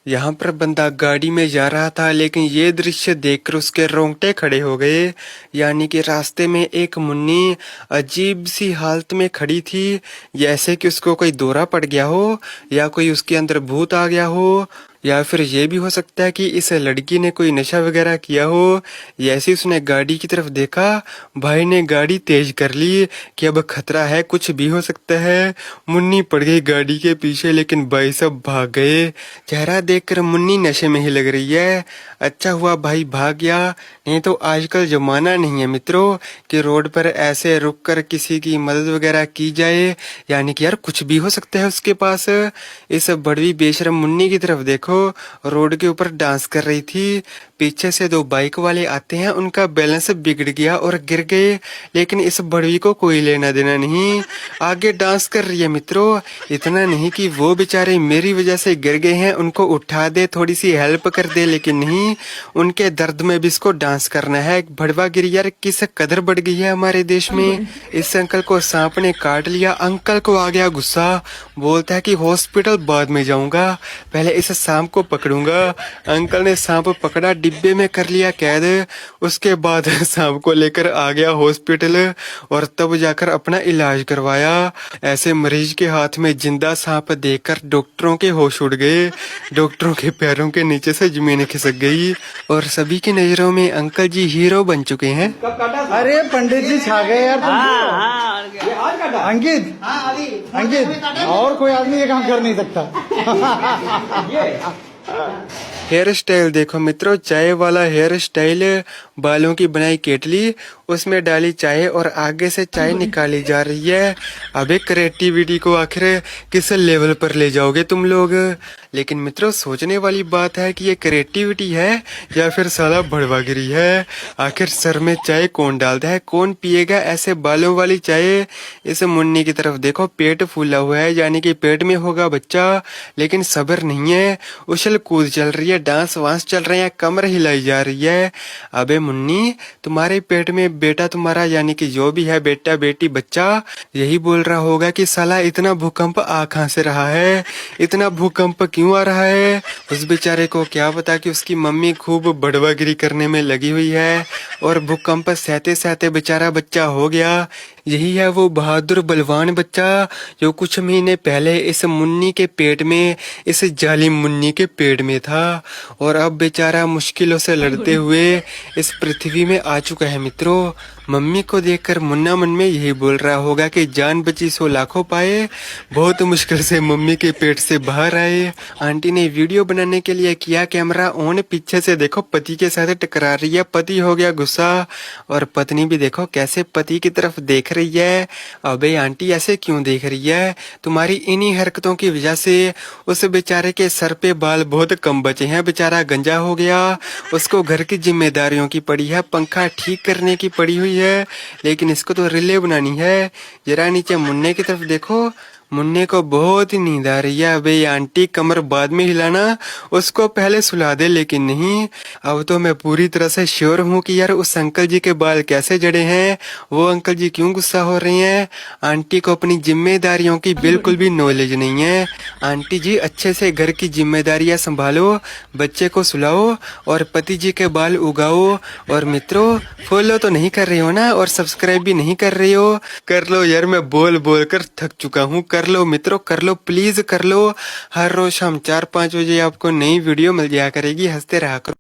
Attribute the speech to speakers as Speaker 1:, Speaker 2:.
Speaker 1: यहाँ पर बंदा गाड़ी में जा रहा था, लेकिन ये दृश्य देखकर उसके रोंगटे खड़े हो गए। यानी कि रास्ते में एक मुन्नी अजीब सी हालत में खड़ी थी, जैसे कि उसको कोई दौरा पड़ गया हो या कोई उसके अंदर भूत आ गया हो, या फिर ये भी हो सकता है कि इस लड़की ने कोई नशा वगैरह किया हो। जैसे उसने गाड़ी की तरफ देखा, भाई ने गाड़ी तेज कर ली कि अब खतरा है, कुछ भी हो सकता है। मुन्नी पड़ गई गाड़ी के पीछे, लेकिन भाई सब भाग गए। चेहरा देखकर मुन्नी नशे में ही लग रही है। अच्छा हुआ भाई भाग गया, नहीं तो आजकल जमाना नहीं है मित्रों कि रोड पर ऐसे रुक कर किसी की मदद वगैरह की जाए। यानी कि यार कुछ भी हो सकता है उसके पास। इस बड़वी बेशरम मुन्नी की तरफ देखो, रोड के ऊपर डांस कर रही थी। पीछे से दो बाइक वाले आते हैं, उनका बैलेंस बिगड़ गया और गिर गए, लेकिन इस बड़वी को कोई लेना देना नहीं, आगे डांस कर रही है मित्रों। इतना नहीं कि वो बेचारे मेरी वजह से गिर गए हैं, उनको उठा दे, थोड़ी सी हेल्प कर दे, लेकिन नहीं, उनके दर्द में भी इसको डांस करना है। भड़वा गिरी यार, किस कदर बढ़ गई है हमारे देश में। इस अंकल को सांप ने काट लिया, अंकल को आ गया गुस्सा, बोलता है कि हॉस्पिटल बाद में जाऊंगा, पहले इस सांप को पकड़ूंगा। अंकल ने सांप पकड़ा, डिब्बे में कर लिया कैद, उसके बाद सांप को लेकर आ गया हॉस्पिटल और तब जाकर अपना इलाज करवाया। ऐसे मरीज के हाथ में जिंदा सांप देखकर डॉक्टरों के होश उड़ गए, डॉक्टरों के पैरों के नीचे से जमीन खिसक गई और सभी की नजरों में अंकल जी हीरो बन चुके हैं।
Speaker 2: अरे पंडित जी छा गए यार तुम।
Speaker 3: हाँ,
Speaker 2: अंकित अंकित और कोई आदमी ये काम कर नहीं सकता।
Speaker 1: हेयर स्टाइल देखो मित्रों, चाय वाला हेयर स्टाइल, बालों की बनाई केटली, उसमें डाली चाय और आगे से चाय निकाली जा रही है। अबे क्रिएटिविटी को आखिर किस लेवल पर ले जाओगे तुम लोग। लेकिन मित्रों सोचने वाली बात है कि ये क्रिएटिविटी है या फिर साला भड़वागिरी है। आखिर सर में चाय कौन डालता है, कौन पिएगा ऐसे बालों वाली चाय। इस मुन्नी की तरफ देखो, पेट फूला हुआ है, यानी कि पेट में होगा बच्चा, लेकिन सब्र नहीं है, उछल कूद चल रही है, डांस वांस चल रहे हैं, कमर हिलाई जा रही है। अबे मुन्नी, तुम्हारे पेट में बेटा तुम्हारा, यानी कि जो भी है बेटा बेटी बच्चा, यही बोल रहा होगा कि साला इतना भूकंप आ कहां से रहा है, इतना भूकंप क्यों आ रहा है। उस बेचारे को क्या पता कि उसकी मम्मी खूब बड़वागिरी करने में लगी हुई है और भूकंप सहते सहते बेचारा बच्चा हो गया। यही है वो बहादुर बलवान बच्चा जो कुछ महीने पहले इस मुन्नी के पेट में, इस जालिम मुन्नी के पेट में था, और अब बेचारा मुश्किलों से लड़ते हुए इस पृथ्वी में आ चुका है मित्रों। मम्मी को देखकर मुन्ना मन में यही बोल रहा होगा कि जान बची सो लाखों पाए, बहुत मुश्किल से मम्मी के पेट से बाहर आए। आंटी ने वीडियो बनाने के लिए किया कैमरा ऑन, पीछे से देखो पति के साथ टकरा रही है, पति हो गया गुस्सा और पत्नी भी देखो कैसे पति की तरफ देख रही है। अबे आंटी ऐसे क्यों देख रही है, तुम्हारी इन्हीं हरकतों की वजह से उस बेचारे के सर पे बाल बहुत कम बचे हैं, बेचारा गंजा हो गया, उसको घर की जिम्मेदारियों की पड़ी है, पंखा ठीक करने की पड़ी हुई है, लेकिन इसको तो रिले बनानी है। जरा नीचे मुन्ने की तरफ देखो, मुन्ने को बहुत ही नींद आ रही है। अबे आंटी कमर बाद में हिलाना, उसको पहले सुला दे, लेकिन नहीं, अब तो मैं पूरी तरह से श्योर हूँ कि यार उस अंकल जी के बाल कैसे जड़े हैं, वो अंकल जी क्यों गुस्सा हो रही हैं। आंटी को अपनी जिम्मेदारियों की बिल्कुल भी नॉलेज नहीं है। आंटी जी अच्छे से घर की जिम्मेदारियां संभालो, बच्चे को सुलाओ और पति जी के बाल उगाओ। और मित्रों फॉलो तो नहीं कर रहे हो ना, और सब्सक्राइब भी नहीं कर रहे हो, कर लो यार, मैं बोल बोल कर थक चुका हूँ, कर लो मित्रों, कर लो प्लीज कर लो। हर रोज शाम 4-5 बजे आपको नई वीडियो मिल जाया करेगी, हंसते रहा करो।